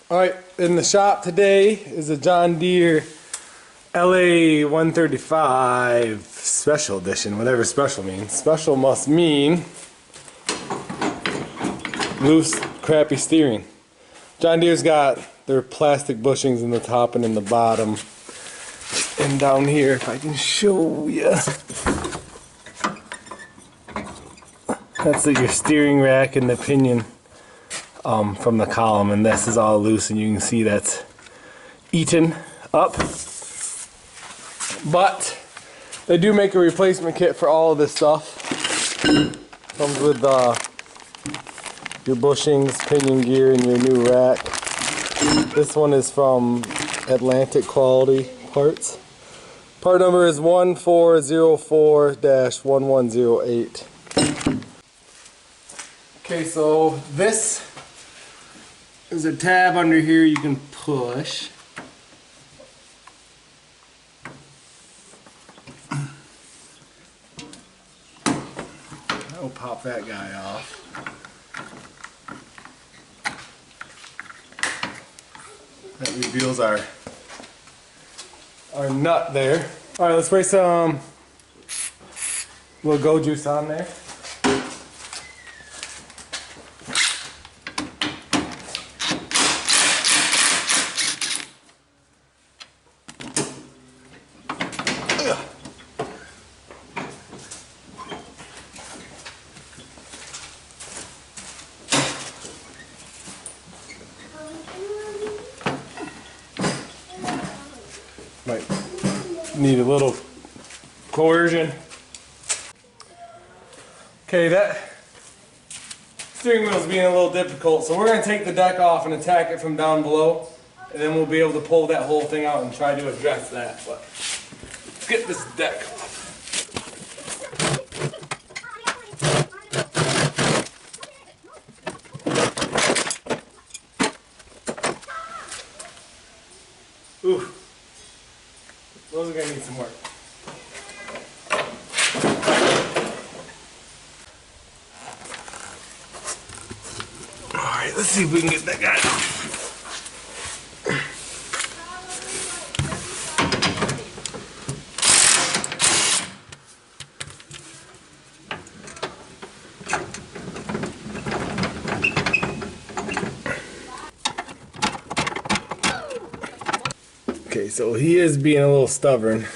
Alright, in the shop today is a John Deere LA 135 Special Edition, whatever special means. Special must mean loose, crappy steering. John Deere's got their plastic bushings in the top and in the bottom. And down here, if I can show you, that's your steering rack and the pinion from the column, and this is all loose, and you can see that's eaten up. But they do make a replacement kit for all of this stuff. Comes with your bushings, pinion gear, and your new rack. This one is from Atlantic Quality Parts. Part number is 1404-1108. Okay, so this is a tab under here you can push. I'll pop that guy off. That reveals our nut there. Alright, let's spray some little go juice on there. Might need a little coercion. Okay, that steering wheel is being a little difficult, so we're going to take the deck off and attack it from down below, and then we'll be able to pull that whole thing out and try to address that. But let's get this deck off. Ooh. Those are going to need some work. Alright, let's see if we can get that guy off. Okay, so he is being a little stubborn.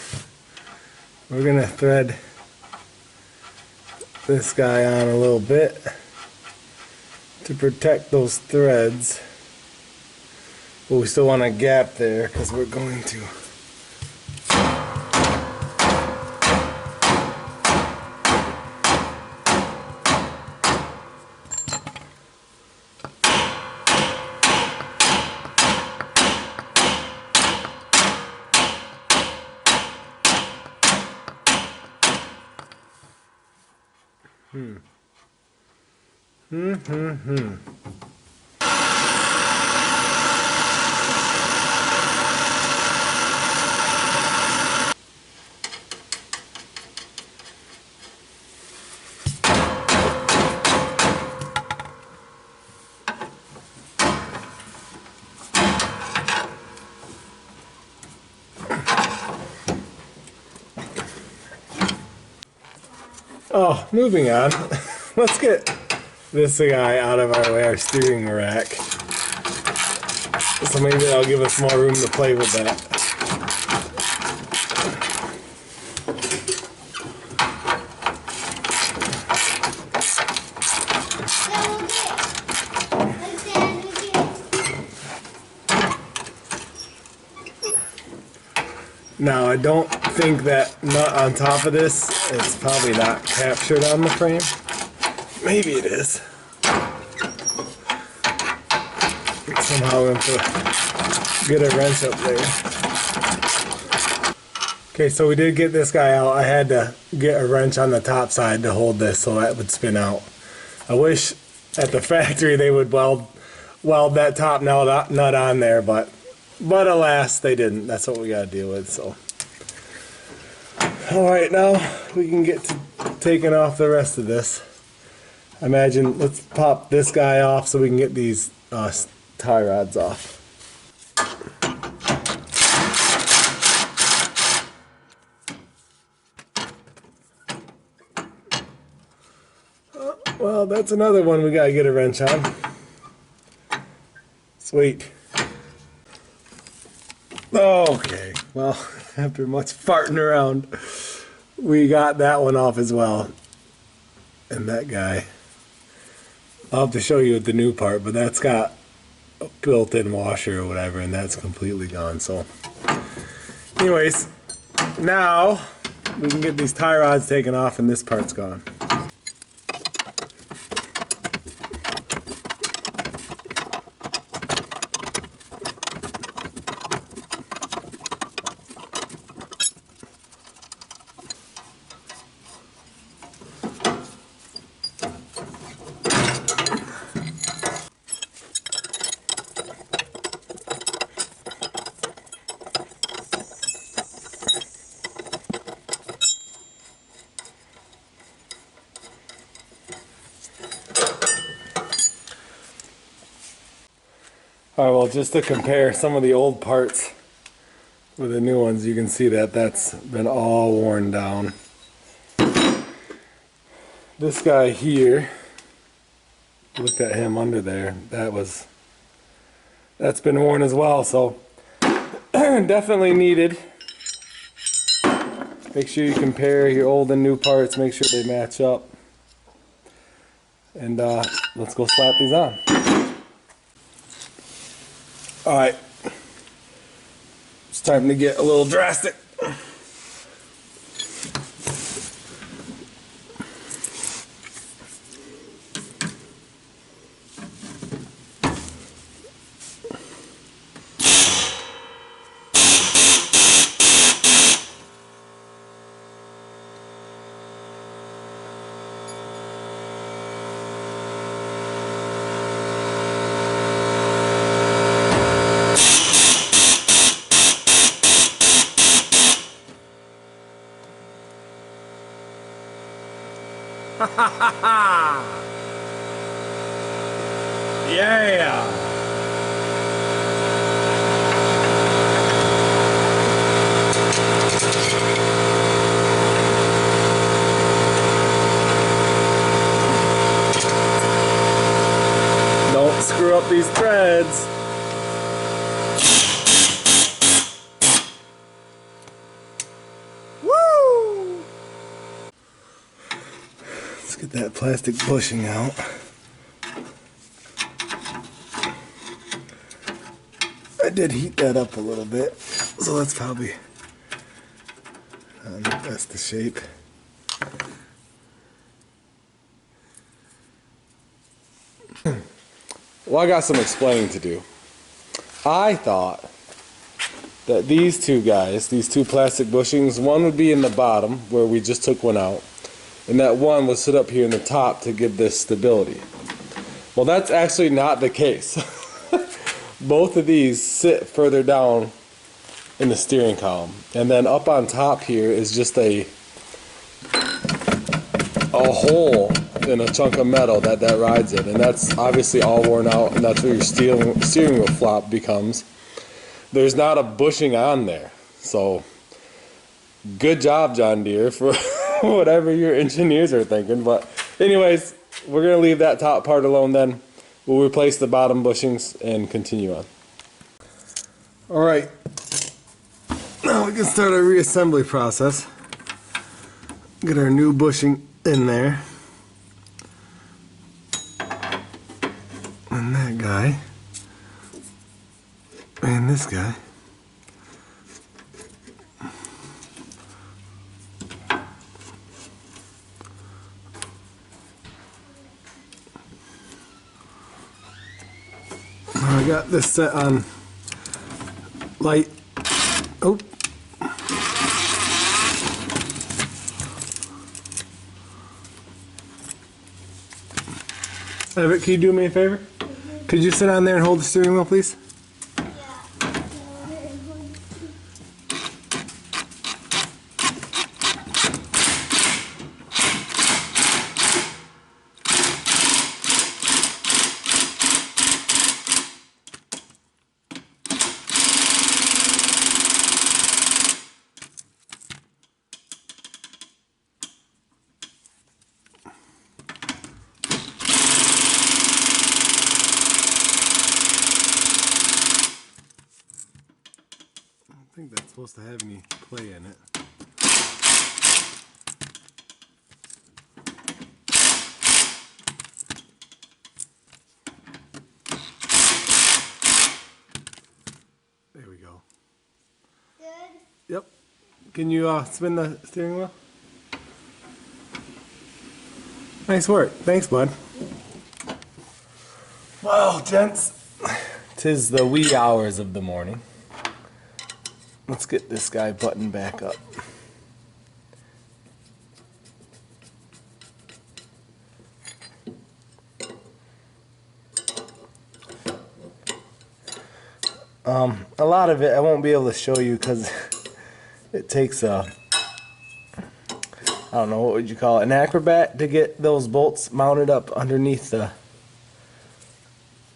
We're gonna thread this guy on a little bit to protect those threads, but we still want a gap there because we're going to Oh, moving on. Let's get this guy out of our way, our steering rack. So maybe that'll give us more room to play with that. Now, I don't think that nut on top of this is probably not captured on the frame. Maybe it is. Somehow I'm going to get a wrench up there. Okay, so we did get this guy out. I had to get a wrench on the top side to hold this so that would spin out. I wish at the factory they would weld that top nut on there, but alas, they didn't. That's what we got to deal with. So, all right, now we can get to taking off the rest of this. I imagine let's pop this guy off so we can get these tie rods off. Well, that's another one we gotta get a wrench on. Sweet. Okay, well, after much farting around, we got that one off as well. And that guy, I'll have to show you the new part, but that's got a built-in washer or whatever, and that's completely gone. So anyways, now we can get these tie rods taken off and this part's gone. Alright, well, just to compare some of the old parts with the new ones, you can see that that's been all worn down. This guy here, looked at him under there, that's been worn as well, so definitely needed. Make sure you compare your old and new parts, make sure they match up. And let's go slap these on. Alright, it's time to get a little drastic. Yeah! Don't screw up these threads. Woo! Let's get that plastic bushing out. I did heat that up a little bit, so that's probably not the best of shape. Well, I got some explaining to do. I thought that these two guys, these two plastic bushings, one would be in the bottom where we just took one out, and that one would sit up here in the top to give this stability. Well, that's actually not the case. Both of these sit further down in the steering column, and then up on top here is just a hole in a chunk of metal that rides it, and that's obviously all worn out, and that's where your steering wheel flop becomes. There's not a bushing on there, so good job, John Deere, for whatever your engineers are thinking. But anyways, we're gonna leave that top part alone then. We'll replace the bottom bushings and continue on. Alright, now we can start our reassembly process. Get our new bushing in there. And that guy. And this guy. I got this set on light. Oh. Evan, can you do me a favor? Could you sit on there and hold the steering wheel, please? think that's supposed to have any play in it. There we go. Good? Yep. Can you spin the steering wheel? Nice work. Thanks, bud. Well, gents, 'tis the wee hours of the morning. Let's get this guy buttoned back up. A lot of it I won't be able to show you because it takes a, I don't know, what would you call it, an acrobat to get those bolts mounted up underneath the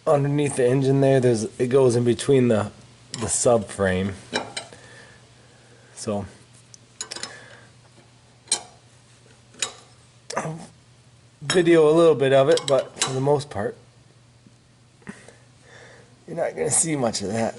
engine there. It goes in between the subframe. So I'll video a little bit of it, but for the most part you're not going to see much of that.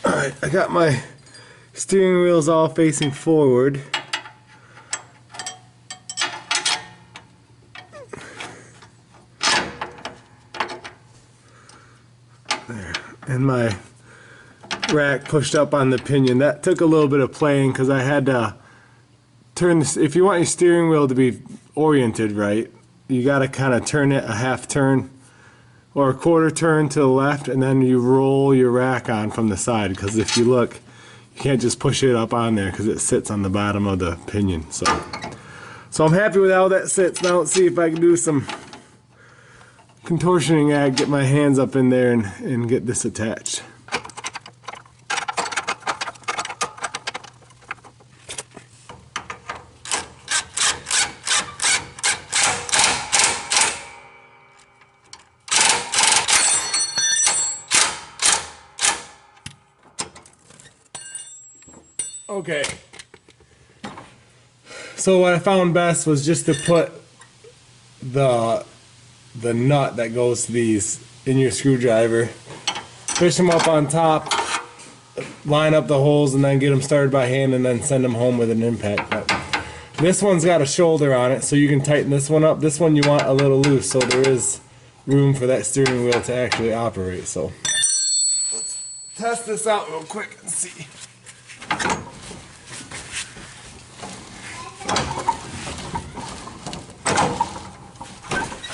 Alright, I got my steering wheels all facing forward. There. And my rack pushed up on the pinion. That took a little bit of playing because I had to turn this. If you want your steering wheel to be oriented right, you got to kind of turn it a half turn or a quarter turn to the left, and then you roll your rack on from the side, because if you look, you can't just push it up on there because it sits on the bottom of the pinion. So I'm happy with how that sits. Now let's see if I can do some contortioning ag, get my hands up in there and get this attached. Okay, so what I found best was just to put the nut that goes to these in your screwdriver, fish them up on top, line up the holes, and then get them started by hand, and then send them home with an impact. But this one's got a shoulder on it, so you can tighten this one up. This one you want a little loose, so there is room for that steering wheel to actually operate. So let's test this out real quick and see.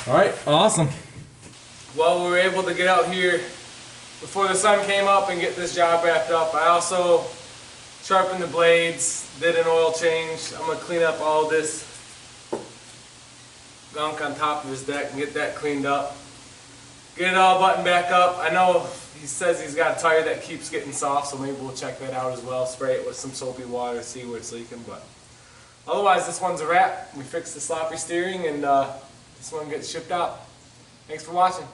Alright, awesome. Well, we were able to get out here before the sun came up and get this job wrapped up. I also sharpened the blades, did an oil change. I'm going to clean up all this gunk on top of his deck and get that cleaned up. Get it all buttoned back up. I know he says he's got a tire that keeps getting soft, so maybe we'll check that out as well. Spray it with some soapy water, see where it's leaking. But otherwise, this one's a wrap. We fixed the sloppy steering, and this one gets shipped out. Thanks for watching.